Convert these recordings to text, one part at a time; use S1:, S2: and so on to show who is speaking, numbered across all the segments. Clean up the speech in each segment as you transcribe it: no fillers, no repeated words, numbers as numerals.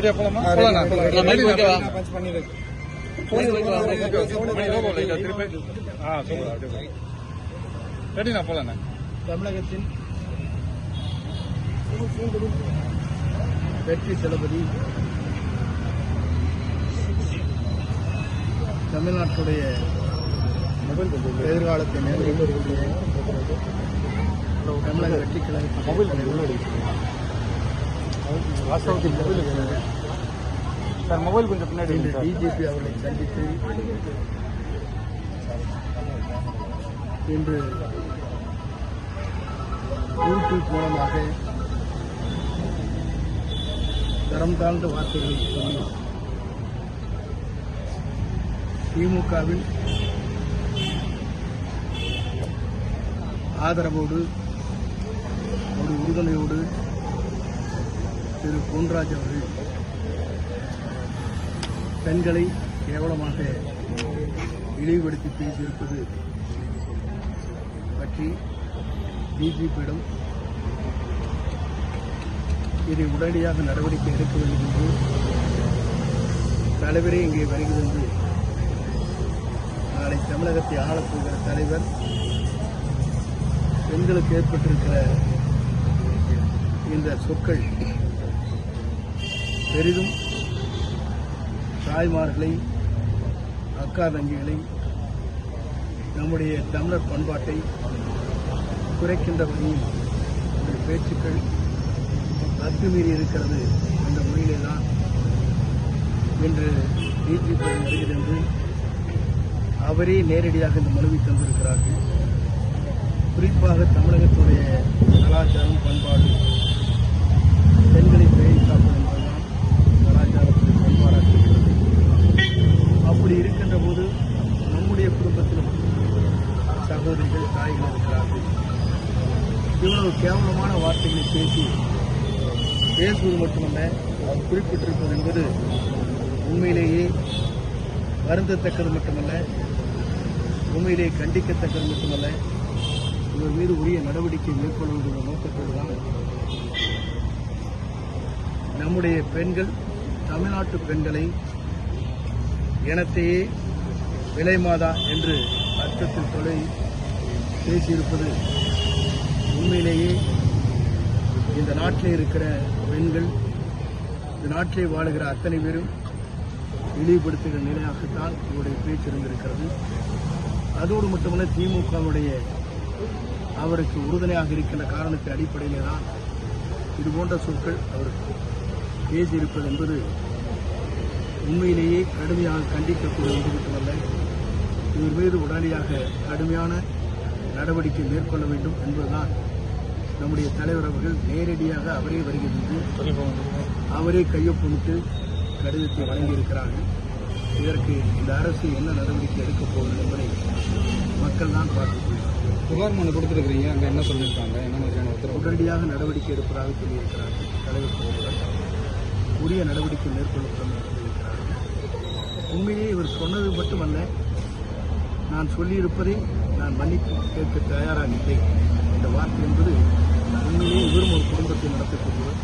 S1: ரெடியா போலாமா? ரெடிண்ணா போலாண்ணா.
S2: தமிழகத்தின் வெற்றி தளபதி, தமிழ்நாட்டுடைய எதிர்காலத்தை நேரிடக்கூடிய தமிழக வெற்றி கழகத்தின்
S1: மொபைல் கொஞ்சம் பின்னாடி
S2: டிஜிபி அவர்களை சந்தித்து இன்று யூடியூப் மூலமாக தரம் தாழ்ந்த வார்த்தைகளை சொல்லி திமுகவின் ஆதரவோடு ஒரு உறுதுணையோடு திரு பொன்ராஜ் அவர்கள் பெண்களை கேவலமாக இழிவுபடுத்தி பேசியிருப்பது பற்றி டிஜிபியிடம் இதை உடனடியாக நடவடிக்கை எடுக்க வேண்டும் என்று தலைவரே இங்கே வருகிறது. நாளை தமிழகத்தை ஆளப்போகிற தலைவர் பெண்களுக்கு ஏற்பட்டிருக்கிற இந்த சொற்கள் பெரிதும் தாய்மார்களை, அக்கா தங்கிகளை, நம்முடைய தமிழர் பண்பாட்டை குறைக்கின்ற வகையில் இந்த பேச்சுக்கள் அத்துமீறி இருக்கிறது என்ற முறையிலே தான் இன்று டிஜிபி வருகிறது. அவரே நேரடியாக இந்த மனுவை தந்திருக்கிறார்கள். குறிப்பாக தமிழகத்துடைய கலாச்சாரம், பண்பாடு, பெண்களை பேணி காப்பது என்பதுதான் கலாச்சாரத்துடைய பண்பாடாக இருக்கிறது. அப்படி இருக்கின்ற போது நம்முடைய குடும்பத்திலும் சகோதரிகள், தாய்கள் இருக்கிறார்கள். இவ்வளவு கேவலமான வார்த்தைகளை பேசுவது மட்டுமல்ல, அவர் குறிப்பிட்டிருப்பது என்பது உண்மையிலேயே வருந்தத்தக்கது மட்டுமல்ல, உண்மையிலேயே கண்டிக்கத்தக்கது மட்டுமல்ல, இவர் மீது உரிய நடவடிக்கை மேற்கொள்வதற்கான நோக்கத்தோடு தான் நம்முடைய பெண்கள், தமிழ்நாட்டு பெண்களை இனத்தையே விலைமாதா என்று அர்த்தத்தில் தொலை பேசியிருப்பது உண்மையிலேயே இந்த நாட்டில் இருக்கிற பெண்கள், இந்த நாட்டிலே வாழுகிற அத்தனை பேரும் இழிவுபடுத்துகிற நிலையாகத்தான் இவருடைய பேச்சு இருந்திருக்கிறது. அதோடு மட்டுமல்ல, திமுகவுடைய அவருக்கு உறுதுணையாக இருக்கின்ற காரணத்தின் அடிப்படையிலே தான் இதுபோன்ற சொற்கள் அவர் பேசியிருப்பது என்பது உண்மையிலேயே கடுமையாக கண்டிக்கக்கூடிய ஒன்று மட்டுமல்ல, இவர் மீது உடனடியாக கடுமையான நடவடிக்கை மேற்கொள்ள வேண்டும் என்பதுதான் நம்முடைய தலைவர் அவர்கள் நேரடியாக அவரே வருகிறது, அவரே கையொப்பமிட்டு கடிதத்தை வழங்கியிருக்கிறார்கள். இதற்கு இந்த அரசு என்ன நடவடிக்கை எடுக்கப் போகிறது என்பதை மக்கள் தான் பார்த்துக் கொள்கிறார்கள்.
S1: புகார் மனு கொடுத்துருக்கிறீங்க, அங்கே என்ன சொல்லியிருக்காங்க? என்ன மாதிரியான
S2: உடனடியாக நடவடிக்கை எடுப்பதாக சொல்லியிருக்கிறார்கள். தலைவர் உரிய நடவடிக்கை மேற்கொள்ளப்படும் என்று சொல்லியிருக்கிறார்கள். உண்மையிலேயே இவர் சொன்னது மட்டுமல்ல, நான் சொல்லியிருப்பதை நான் மன்னிப்பு கேட்க தயாராக இல்லை என்ற வார்த்தை என்பது உண்மையிலேயே இவரும் ஒரு குடும்பத்தை நடத்தக்கூடியவர்.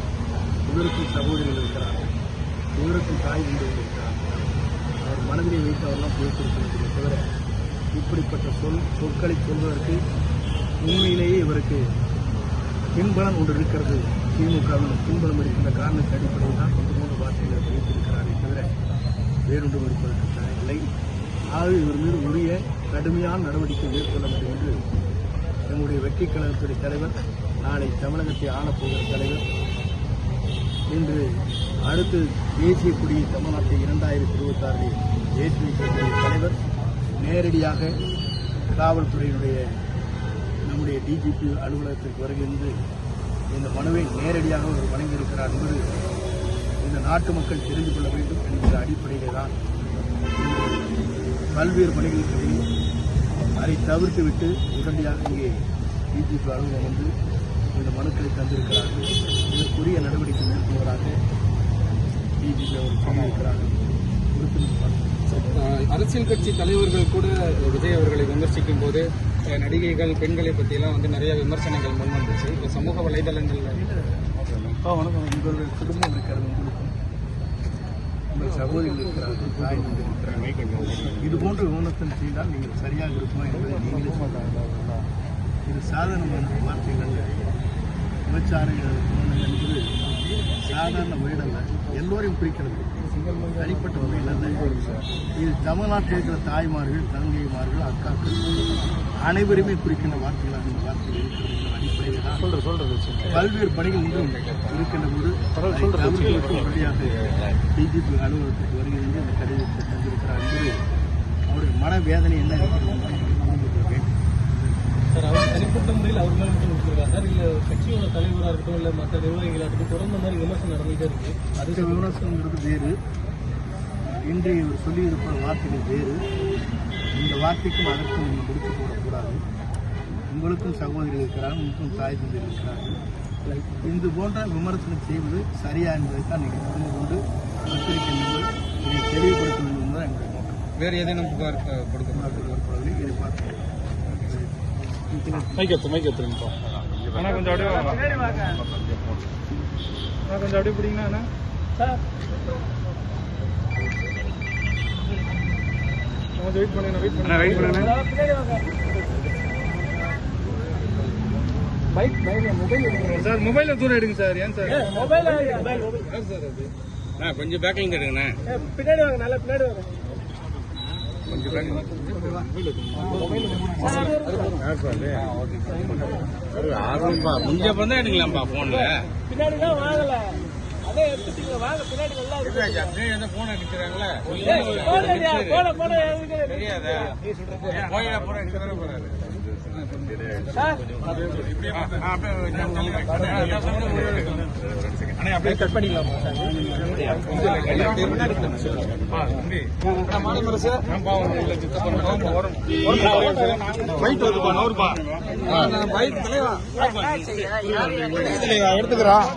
S2: இவருக்கும் சகோதரிகள் இருக்கிறார்கள், இவருக்கும் தாய் தந்தைகள் இருக்கிறார்கள். அவர் மனதிலே வைத்து அவரெல்லாம் பேசியிருக்கிறதை தவிர இப்படிப்பட்ட சொற்களை சொல்வதற்கு உண்மையிலேயே இவருக்கு பின்பலம் ஒன்று இருக்கிறது. திமுகவின் பின்பலம் இருக்கின்ற காரணத்தின் அடிப்படையில் தான் இந்த மூன்று வார்த்தைகளை வைத்திருக்கிறாரே தவிர வேறொன்றும் இருப்பதற்கு இல்லை. ஆகவே இவர் மீது உரிய கடுமையான நடவடிக்கை மேற்கொள்ள வேண்டும் என்று நம்முடைய வெற்றி கழகத்துடைய தலைவர், நாளை தமிழகத்தை ஆளப்போகிற தலைவர், இன்று அடுத்து தேசிய கொடியை தமிழ்நாட்டை 2026 ஏற்றி வைக்கக்கூடிய தலைவர் நேரடியாக காவல்துறையினுடைய நம்முடைய டிஜிபி அலுவலகத்திற்கு வருகிறது. இந்த மனுவை நேரடியாக அவர் வழங்கியிருக்கிறார் என்பது இந்த நாட்டு மக்கள் தெரிந்து கொள்ள வேண்டும் என்கிற அடிப்படையிலே தான் பல்வேறு பணிகளுக்கு அதை தவிர்த்துவிட்டு உடனடியாக இங்கே டிஜிபி அலுவலகம் வந்து இந்த மனுக்களை தந்திருக்கிறார்கள். இதற்குரிய நடவடிக்கை மேற்கொள்வதாக டிஜிபி அவர் சொல்லியிருக்கிறார்கள்.
S1: அரசியல் கட்சி தலைவர்கள் கூட விஜய் அவர்களை விமர்சிக்கும் போது நடிகைகள், பெண்களை பற்றியெல்லாம் நிறைய விமர்சனங்கள் முன்வந்துச்சு. இப்போ சமூக வலைதளங்களில்
S2: வணக்கம், உங்களுடைய குடும்பம் இருக்கிறது, உங்களுக்கும் உங்கள் சகோதரிகள் இருக்கிறார்கள், தாய் தந்தை இருக்கிறார்கள். இது போன்ற விமர்சனம் செய்தால் நீங்கள் சரியாக இருக்குமா என்பதை நீங்களே சொல்லலாம். இது சாதாரணமான வார்த்தைகள் அல்ல. விபச்சார திருமணம் என்பது சாதாரண வீடல்ல, எல்லோரையும் குறிக்கிறது, தனிப்பட்ட முறையில் அல்ல. இது தமிழ்நாட்டில் இருக்கிற தாய்மார்கள், தங்கைமார்கள், அக்காக்கள் அனைவருமே குறிக்கின்ற வார்த்தைகளாக இந்த வார்த்தைகள் இருக்கிறது என்ற அடிப்படையில் தான் பல்வேறு பணிகள் இன்றும் இருக்கின்ற போது வழியாக டிஜிபி அலுவலகத்துக்கு வருகிறது இந்த கடிதத்தை தந்திருக்கிறார் என்பது அவருடைய மனவேதனை என்ன இருக்கிறது புரிந்து கொள்ள வேண்டும்.
S1: சார், அவர் தனிப்பட்ட முறையில் அவர் மேலே மட்டும் கொடுத்துருக்கா சார், இல்லை கட்சியோட தலைவராக இருக்கட்டும், இல்லை மற்ற நிர்வாகிகளாக இருக்கட்டும், தொடர்ந்த மாதிரி விமர்சனம் நடந்துகிட்டே இருக்கு.
S2: அதுக்கு விமர்சனங்கிறது வேறு, இன்றைய இவர் சொல்லியிருக்கிற வார்த்தைகள் வேறு. இந்த வார்த்தைக்கும் அதற்கும் நீங்கள் முடித்து போடக்கூடாது. உங்களுக்கும் சகோதரிகள் இருக்கிறார்கள், உங்களுக்கும் தாய் தந்தை இருக்கிறார்கள். இது போன்ற விமர்சனம் செய்வது சரியா என்பதைத்தான் நீங்கள் புரிந்து கொண்டு பத்திரிகை நண்பர்கள் இதை தெளிவுபடுத்த வேண்டும் என்பதுதான் எங்களுடைய நோக்கம்.
S1: வேறு ஏதேனும் புகார்
S2: கொடுக்கப்படவில்லை. இதை பார்த்து
S1: அண்ணா கொஞ்சம் அப்படியே பிடிங்கண்ணா. வெயிட் பண்ணுங்க. சார் மொபைல தூரம் எடுங்க சார். ஏன் சார் மொபைல் சார் அது கொஞ்சம் பேக்கிங் எடுங்கண்ணா. பின்னாடி வாங்க, நல்லா பின்னாடி வாங்க. கொஞ்சம் முடிஞ்சப்பதான் எடுக்கலாம்ப்பா போன்ல. பின்னாடி தான் வாங்கல, அதே எடுத்துட்டீங்க. வாங்க பின்னாடி நல்லா இருக்கு. அப்படியே எந்த போன் அடிக்கிறாங்களே தெரியாதா? போயிடா போற எடுக்கிறத போறாரு. அப்படியே கட் பண்ணிக்கலாமா சார்? எடுத்துக்கிறோம்.